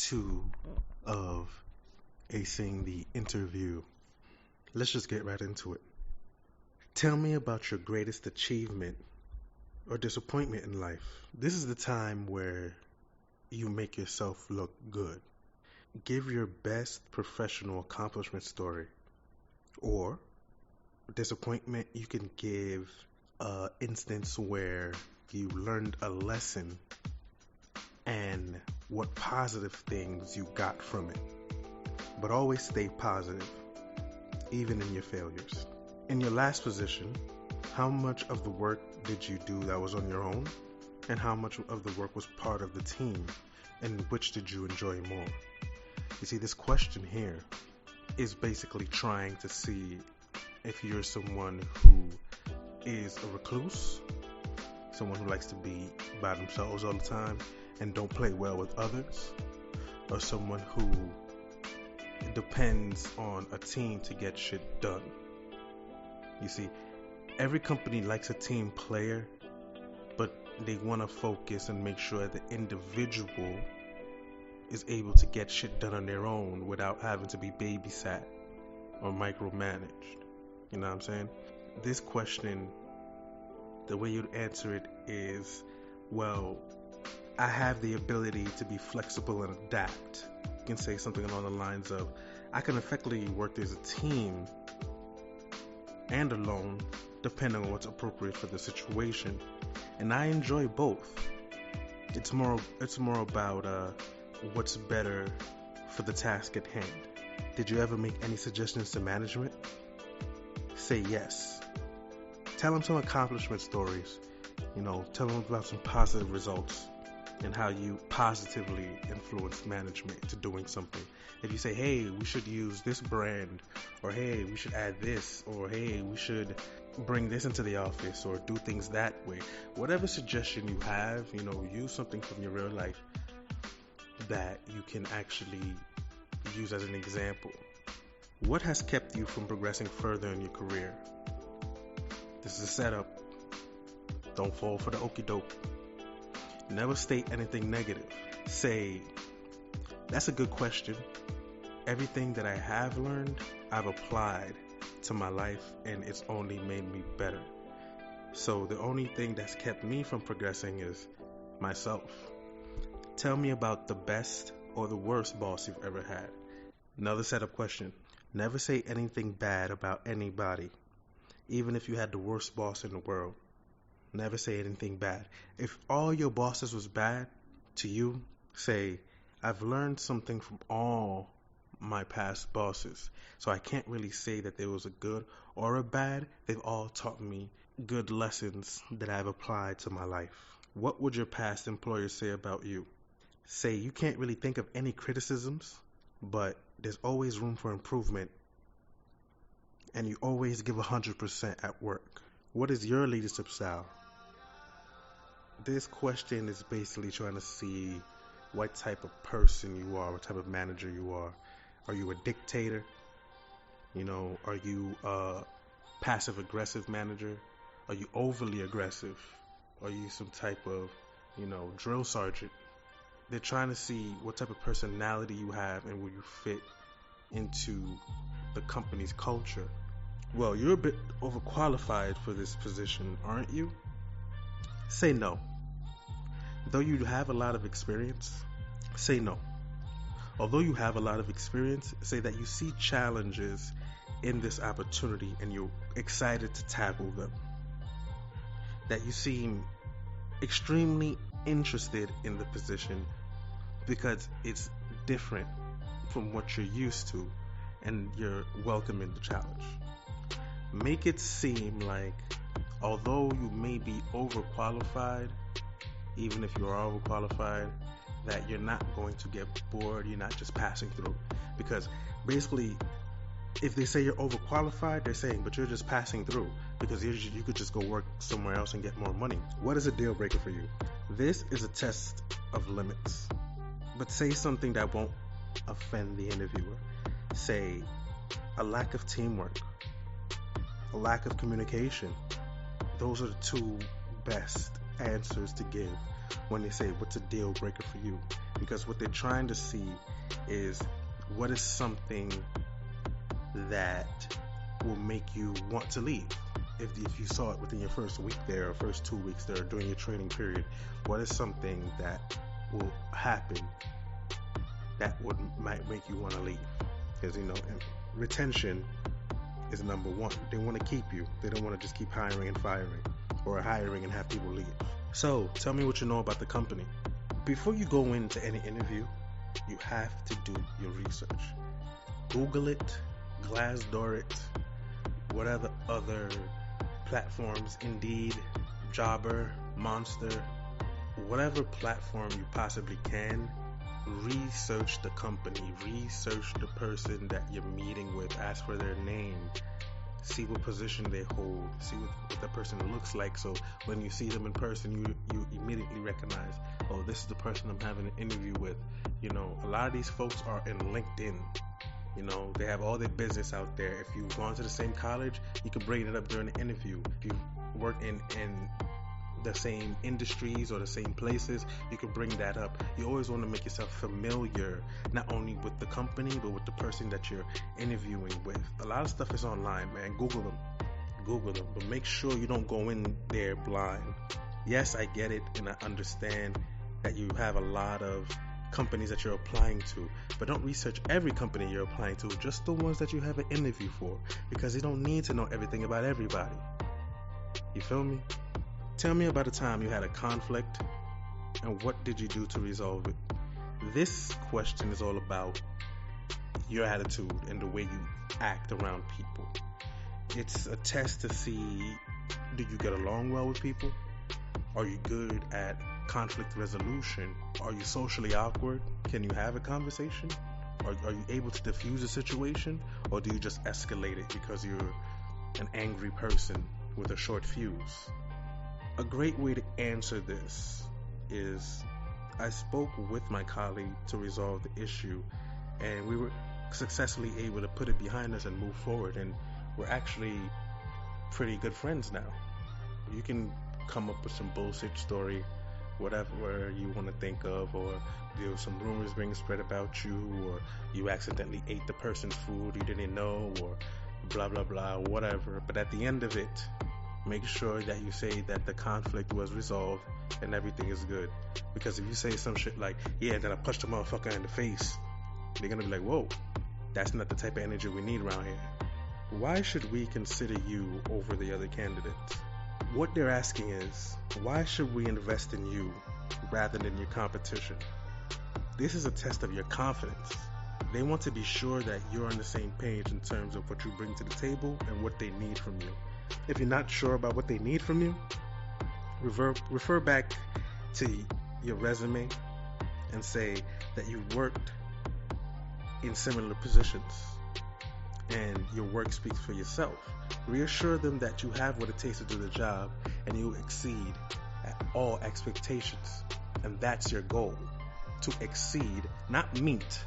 2 of acing the interview. Let's just get right into it. Tell me about your greatest achievement or disappointment in life. This is the time where you make yourself look good. Give your best professional accomplishment story. Or disappointment, you can give an instance where you learned a lesson and what positive things you got from it. But always stay positive, even in your failures. In your last position, how much of the work did you do that was on your own? And how much of the work was part of the team? And which did you enjoy more? You see, this question here is basically trying to see if you're someone who is a recluse, someone who likes to be by themselves all the time and don't play well with others, or someone who depends on a team to get shit done. You see, every company likes a team player, but they want to focus and make sure the individual is able to get shit done on their own without having to be babysat or micromanaged. You know what I'm saying? This question, the way you'd answer it is, well, I have the ability to be flexible and adapt. You can say something along the lines of, I can effectively work as a team and alone, depending on what's appropriate for the situation. And I enjoy both. It's more about what's better for the task at hand. Did you ever make any suggestions to management? Say yes. Tell them some accomplishment stories. Tell them about some positive results and how you positively influenced management into doing something. If you say, hey, we should use this brand, or hey, we should add this, or hey, we should bring this into the office, or do things that way. Whatever suggestion you have, use something from your real life that you can actually use as an example. What has kept you from progressing further in your career? This is a setup. Don't fall for the okie doke. Never state anything negative. Say, that's a good question. Everything that I have learned, I've applied to my life, and it's only made me better. So the only thing that's kept me from progressing is myself. Tell me about the best or the worst boss you've ever had. Another setup question. Never say anything bad about anybody, even if you had the worst boss in the world. Never say anything bad. If all your bosses was bad to you, say, I've learned something from all my past bosses, so I can't really say that there was a good or a bad. They've all taught me good lessons that I've applied to my life. What would your past employers say about you? Say, you can't really think of any criticisms, but there's always room for improvement, and you always give 100% at work. What is your leadership style? This question is basically trying to see what type of person you are, what type of manager you are. Are you a dictator? Are you a passive-aggressive manager? Are you overly aggressive? Are you some type of, drill sergeant? They're trying to see what type of personality you have and where you fit into the company's culture. Well, you're a bit overqualified for this position, aren't you? Say no. Though you have a lot of experience, say no. Although you have a lot of experience, say that you see challenges in this opportunity and you're excited to tackle them. That you seem extremely interested in the position because it's different from what you're used to and you're welcoming the challenge. Make it seem like although you may be overqualified, even if you are overqualified, that you're not going to get bored, you're not just passing through. Because basically, if they say you're overqualified, they're saying, but you're just passing through because you could just go work somewhere else and get more money. What is a deal breaker for you? This is a test of limits. But say something that won't offend the interviewer. Say, a lack of teamwork, a lack of communication. Those are the two best answers to give when they say, what's a deal breaker for you? because what they're trying to see is what is something that will make you want to leave. If you saw it within your first week there, or first 2 weeks there, during your training period, what is something that will happen that might make you want to leave? Because retention is number one. They want to keep you. They don't want to just keep hiring and firing, or hiring and have people leave. So tell me what you know about the company. Before you go into any interview, you have to do your research. Google it, Glassdoor it, whatever other platforms, Indeed, Jobber, Monster, whatever platform you possibly can. Research the company, research the person that you're meeting with, ask for their name, see what position they hold, see what the person looks like, so when you see them in person, you immediately recognize, oh, this is the person I'm having an interview with. A lot of these folks are in LinkedIn. They have all their business out there. If you've gone to the same college, you can bring it up during the interview. If you work in the same industries or the same places, you can bring that up. You always want to make yourself familiar, not only with the company, but with the person that you're interviewing with. A lot of stuff is online, man. Google them, but make sure you don't go in there blind. Yes, I get it, and I understand that you have a lot of companies that you're applying to, but don't research every company you're applying to, just the ones that you have an interview for, because you don't need to know everything about everybody. You feel me? Tell me about a time you had a conflict, and what did you do to resolve it? This question is all about your attitude and the way you act around people. It's a test to see, do you get along well with people? Are you good at conflict resolution? Are you socially awkward? Can you have a conversation? Are you able to diffuse a situation? Or do you just escalate it because you're an angry person with a short fuse? A great way to answer this is, I spoke with my colleague to resolve the issue, and we were successfully able to put it behind us and move forward, and we're actually pretty good friends now. You can come up with some bullshit story, whatever you want to think of, or there's some rumors being spread about you, or you accidentally ate the person's food you didn't know, or blah blah blah, whatever. But at the end of it, make sure that you say that the conflict was resolved and everything is good. Because if you say some shit like, yeah, then I punched the motherfucker in the face, they're gonna be like, whoa, that's not the type of energy we need around here. Why should we consider you over the other candidates? What they're asking is, why should we invest in you rather than your competition? This is a test of your confidence. They want to be sure that you're on the same page in terms of what you bring to the table and what they need from you. If you're not sure about what they need from you, refer back to your resume and say that you worked in similar positions and your work speaks for yourself. Reassure them that you have what it takes to do the job and you exceed at all expectations. And that's your goal, to exceed, not meet,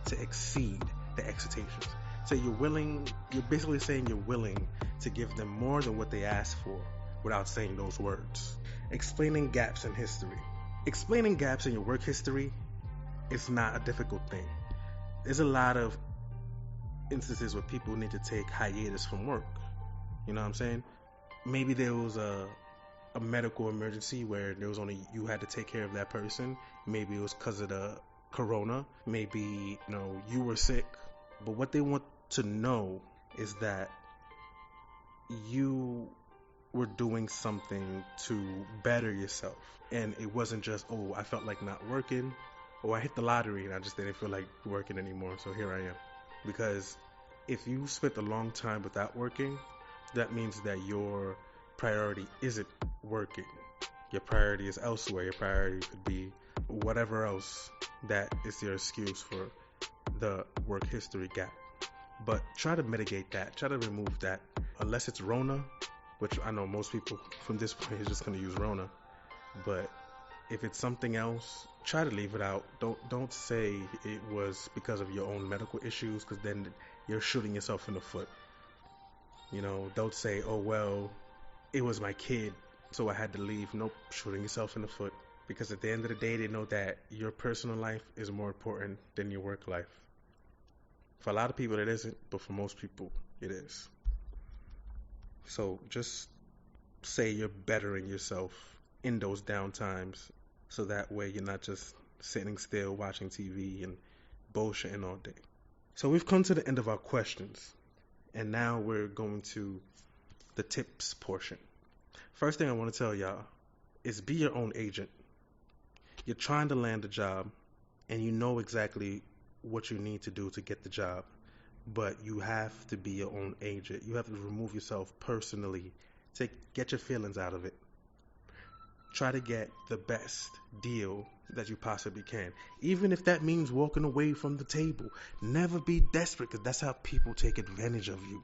to exceed the expectations. So you're basically saying you're willing to give them more than what they ask for without saying those words. Explaining gaps in history. Explaining gaps in your work history is not a difficult thing. There's a lot of instances where people need to take hiatus from work. You know what I'm saying? Maybe there was a medical emergency where there was only you had to take care of that person. Maybe it was because of the corona. Maybe you were sick. But what they want to know is that you were doing something to better yourself, and it wasn't just, oh, I felt like not working, or I hit the lottery and I just didn't feel like working anymore, so here I am. Because if you spent a long time without working, that means that your priority isn't working. Your priority is elsewhere. Your priority could be whatever else that is your excuse for the work history gap. But try to mitigate that. Try to remove that. Unless it's Rona, which I know most people from this point is just going to use Rona. But if it's something else, try to leave it out. Don't say it was because of your own medical issues, because then you're shooting yourself in the foot. Don't say, oh, well, it was my kid, so I had to leave. Nope, shooting yourself in the foot. Because at the end of the day, they know that your personal life is more important than your work life. For a lot of people, it isn't, but for most people, it is. So just say you're bettering yourself in those down times, so that way you're not just sitting still watching TV and bullshitting all day. So we've come to the end of our questions, and now we're going to the tips portion. First thing I want to tell y'all is be your own agent. You're trying to land a job, and you know exactly what you need to do to get the job, but you have to be your own agent. You have to remove yourself personally. Get your feelings out of it. Try to get the best deal that you possibly can, even if that means walking away from the table. Never be desperate, because that's how people take advantage of you.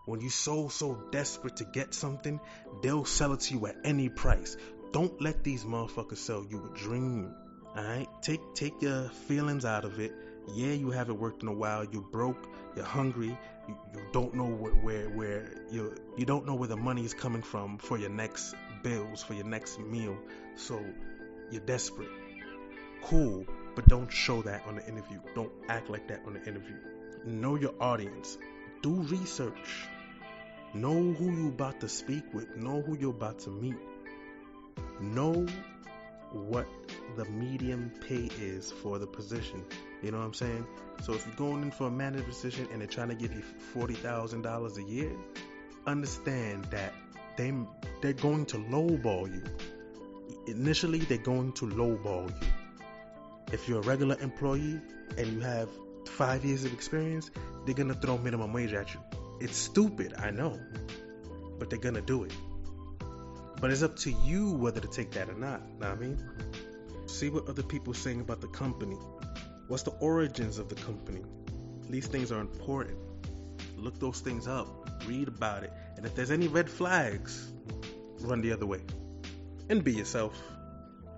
When you're so desperate to get something, they'll sell it to you at any price. Don't let these motherfuckers sell you a dream. Alright? Take your feelings out of it. Yeah, you haven't worked in a while. You're broke. You're hungry. You don't know where you don't know where the money is coming from for your next bills, for your next meal. So you're desperate. Cool, but don't show that on the interview. Don't act like that on the interview. Know your audience. Do research. Know who you're about to speak with. Know who you're about to meet. Know what the medium pay is for the position. You know what I'm saying? So if you're going in for a manager position and they're trying to give you $40,000 a year, understand that they're going to lowball you. Initially, they're going to lowball you. If you're a regular employee and you have 5 years of experience, they're going to throw minimum wage at you. It's stupid, I know, but they're going to do it. But it's up to you whether to take that or not. Know what I mean? See what other people are saying about the company. What's the origins of the company? These things are important. Look those things up. Read about it. And if there's any red flags, run the other way. And be yourself.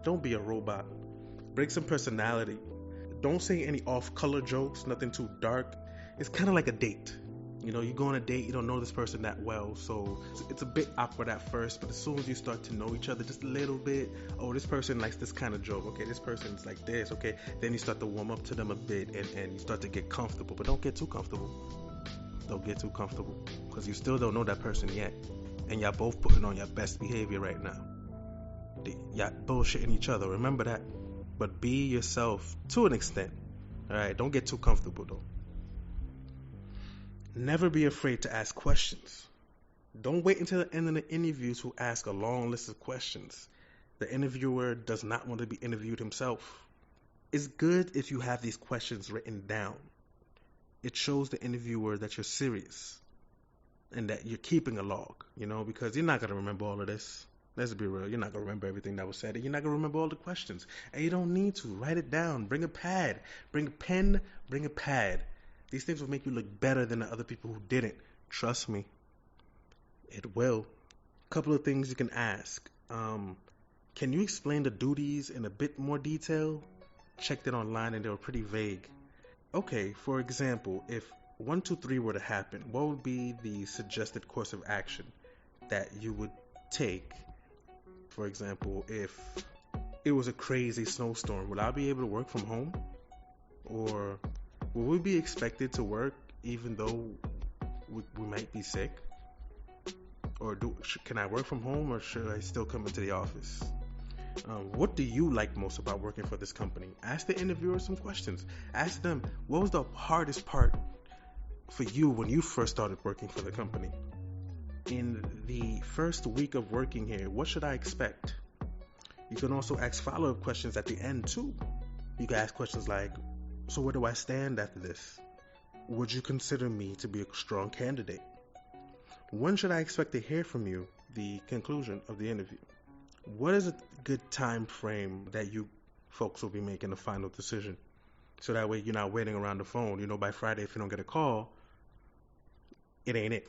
Don't be a robot. Bring some personality. Don't say any off-color jokes, nothing too dark. It's kind of like a date. You know, you go on a date, you don't know this person that well, so it's a bit awkward at first, but as soon as you start to know each other just a little bit, oh, this person likes this kind of joke, okay, this person's like this, okay, then you start to warm up to them a bit, and you start to get comfortable, but don't get too comfortable. Don't get too comfortable, because you still don't know that person yet, and y'all both putting on your best behavior right now. Y'all bullshitting each other, remember that, but be yourself to an extent, alright, don't get too comfortable though. Never be afraid to ask questions. Don't wait until the end of the interview to ask a long list of questions. The interviewer does not want to be interviewed himself. It's good if you have these questions written down. It shows the interviewer that you're serious and that you're keeping a log, you know, because you're not going to remember all of this. Let's be real. You're not going to remember everything that was said. And you're not going to remember all the questions. And you don't need to. Write it down. Bring a pad. Bring a pen. Bring a pad. These things will make you look better than the other people who didn't. Trust me. It will. A couple of things you can ask. Can you explain the duties in a bit more detail? Checked it online and they were pretty vague. Okay, for example, if 1, 2, 3 were to happen, what would be the suggested course of action that you would take? For example, if it was a crazy snowstorm, would I be able to work from home? Or will we be expected to work even though we might be sick? Or can I work from home, or should I still come into the office? What do you like most about working for this company? Ask the interviewer some questions. Ask them, what was the hardest part for you when you first started working for the company? In the first week of working here, what should I expect? You can also ask follow-up questions at the end too. You can ask questions like, so where do I stand after this? Would you consider me to be a strong candidate? When should I expect to hear from you? The conclusion of the interview. What is a good time frame that you folks will be making a final decision? So that way you're not waiting around the phone. You know, by Friday, if you don't get a call, it ain't it.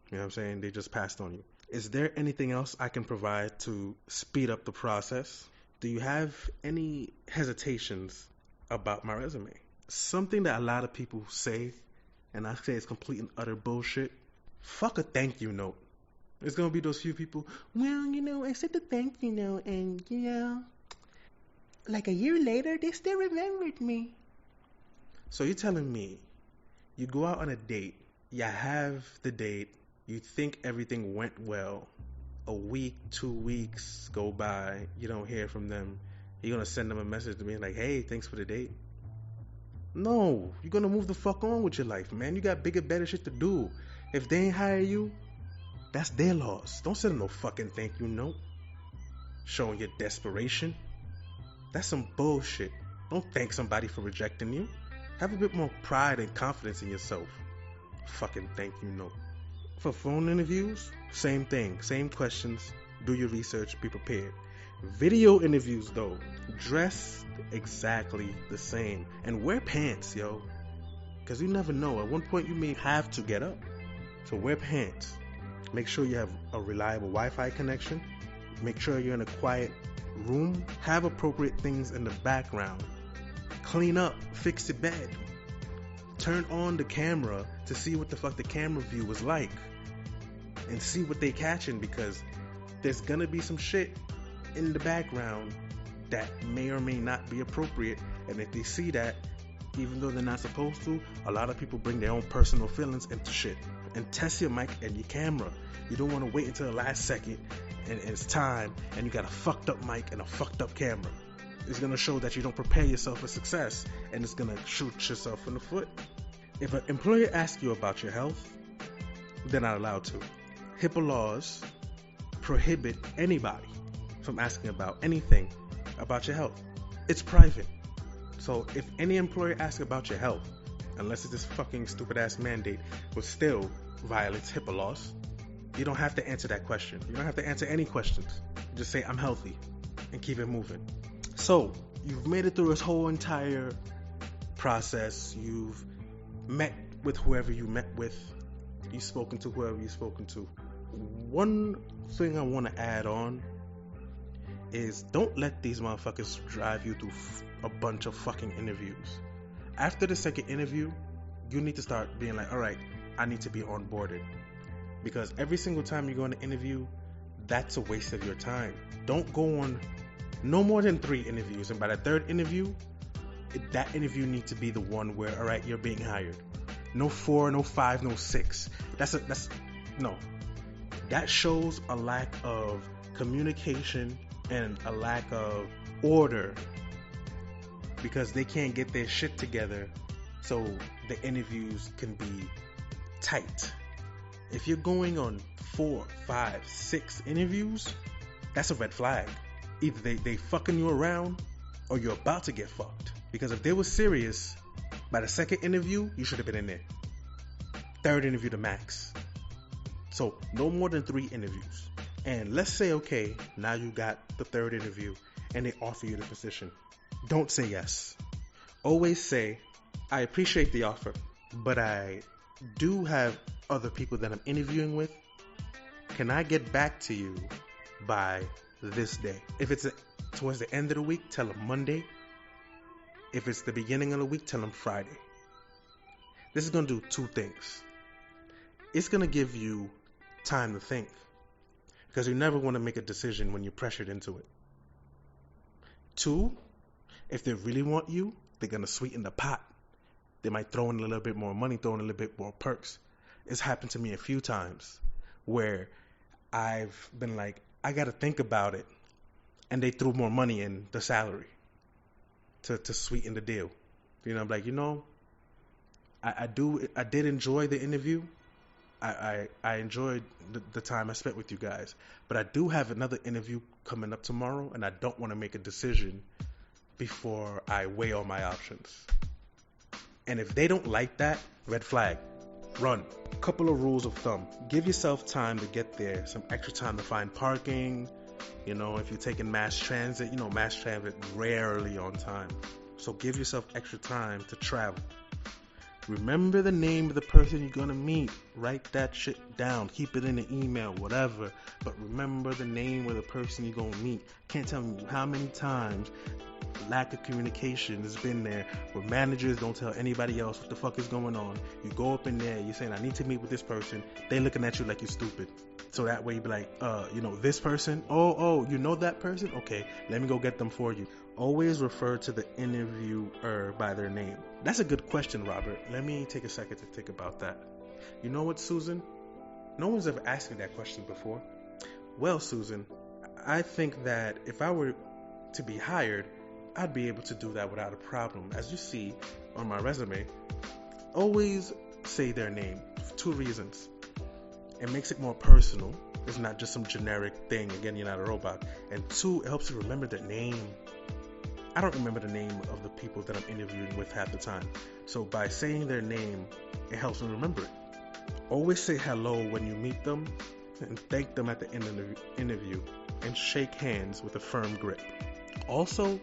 You know what I'm saying? They just passed on you. Is there anything else I can provide to speed up the process? Do you have any hesitations about my resume? Something that a lot of people say, and I say it's complete and utter bullshit. Fuck a thank you note. There's gonna be those few people, well, you know, I sent a thank you note, and, you know, like a year later, they still remembered me. So you're telling me you go out on a date, you have the date, you think everything went well. A week, 2 weeks go by, you don't hear from them. You're going to send them a message to me like, hey, thanks for the date. No, you're going to move the fuck on with your life, man. You got bigger, better shit to do. If they ain't hire you, that's their loss. Don't send them no fucking thank you note. Showing your desperation. That's some bullshit. Don't thank somebody for rejecting you. Have a bit more pride and confidence in yourself. Fucking thank you note. For phone interviews, same thing. Same questions. Do your research. Be prepared. Video interviews, though, dress exactly the same. And wear pants, yo. Because you never know. At one point, you may have to get up. So wear pants. Make sure you have a reliable Wi-Fi connection. Make sure you're in a quiet room. Have appropriate things in the background. Clean up. Fix your bed. Turn on the camera to see what the fuck the camera view is like. And see what they catching, because there's gonna be some shit in the background that may or may not be appropriate. And if they see that, even though they're not supposed to, a lot of people bring their own personal feelings into shit. And test your mic and your camera. You don't want to wait until the last second and it's time and you got a fucked up mic and a fucked up camera. It's going to show that you don't prepare yourself for success, and it's going to shoot yourself in the foot. If an employer asks you about your health, they're not allowed to. HIPAA laws prohibit anybody from asking about anything about your health. It's private. So if any employer asks about your health, unless it's this fucking stupid ass mandate, but still violates HIPAA laws, you don't have to answer that question. You don't have to answer any questions. Just say, I'm healthy, and keep it moving. So, you've made it through this whole entire process. You've met with whoever you met with. You've spoken to whoever you've spoken to. One thing I want to add on is don't let these motherfuckers drive you through a bunch of fucking interviews. After the second interview, you need to start being like, all right, I need to be onboarded. Because every single time you go on an interview, that's a waste of your time. Don't go on no more than 3 interviews. And by the 3rd interview, that interview needs to be the one where, all right, you're being hired. No 4, no 5, no 6. No. That shows a lack of communication and a lack of order, because they can't get their shit together so the interviews can be tight. If you're going on 4, 5, 6 interviews, that's a red flag. Either they fucking you around or you're about to get fucked. Because if they were serious, by the 2nd interview, you should have been in there. 3rd interview the max. So no more than 3 interviews. And let's say, okay, now you got the 3rd interview and they offer you the position. Don't say yes. Always say, I appreciate the offer, but I do have other people that I'm interviewing with. Can I get back to you by this day? If it's towards the end of the week, tell them Monday. If it's the beginning of the week, tell them Friday. This is going to do 2 things. It's going to give you time to think, because you never want to make a decision when you're pressured into it. 2, if they really want you, they're going to sweeten the pot. They might throw in a little bit more money, throw in a little bit more perks. It's happened to me a few times where I've been like, I got to think about it. And they threw more money in the salary to sweeten the deal. You know, I'm like, I did enjoy the interview. I enjoyed the time I spent with you guys. But I do have another interview coming up tomorrow, and I don't want to make a decision before I weigh all my options. And if they don't like that, red flag, run. Couple of rules of thumb. Give yourself time to get there, some extra time to find parking. If you're taking mass transit, mass transit rarely on time. So give yourself extra time to travel. Remember the name of the person you're going to meet. Write that shit down. Keep it in an email, whatever. But remember the name of the person you're going to meet. Can't tell me how many times lack of communication has been there where managers don't tell anybody else what the fuck is going on. You go up in there, you're saying, I need to meet with this person. They looking at you like you're stupid. So that way you be like, this person? Oh, you know that person? Okay, let me go get them for you. Always refer to the interviewer by their name. That's a good question, Robert. Let me take a second to think about that. You know what, Susan? No one's ever asked me that question before. Well, Susan, I think that if I were to be hired, I'd be able to do that without a problem. As you see on my resume, always say their name for 2 reasons. It makes it more personal. It's not just some generic thing. Again, you're not a robot. And 2, it helps you remember their name. I don't remember the name of the people that I'm interviewing with half the time. So by saying their name, it helps me remember it. Always say hello when you meet them and thank them at the end of the interview and shake hands with a firm grip. Also,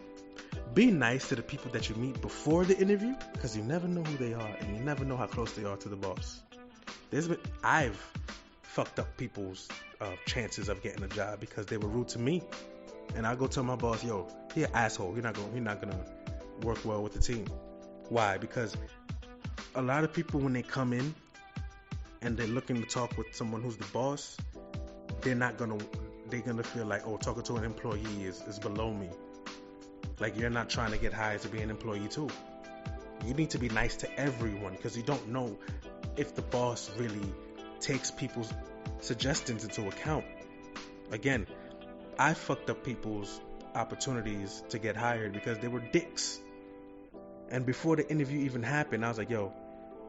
be nice to the people that you meet before the interview because you never know who they are and you never know how close they are to the boss. I've fucked up people's chances of getting a job because they were rude to me. And I go tell my boss, yo, he an asshole. He's not gonna work well with the team. Why? Because a lot of people, when they come in and they're looking to talk with someone who's the boss, they're gonna feel like, oh, talking to an employee is below me. Like, you're not trying to get hired to be an employee too. You need to be nice to everyone because you don't know if the boss really takes people's suggestions into account. Again, I fucked up people's opportunities to get hired because they were dicks. And before the interview even happened, I was like, yo,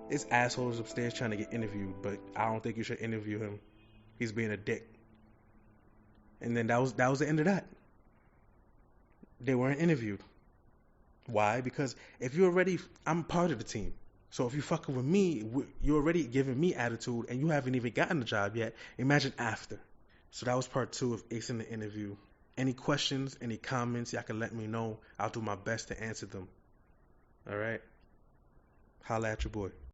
this asshole is upstairs trying to get interviewed, but I don't think you should interview him. He's being a dick. And then that was the end of that. They weren't interviewed. Why? Because I'm part of the team. So if you fucking with me, you're already giving me attitude and you haven't even gotten the job yet. Imagine after. So that was part 2 of acing the interview. Any questions, any comments, y'all can let me know. I'll do my best to answer them. All right? Holla at your boy.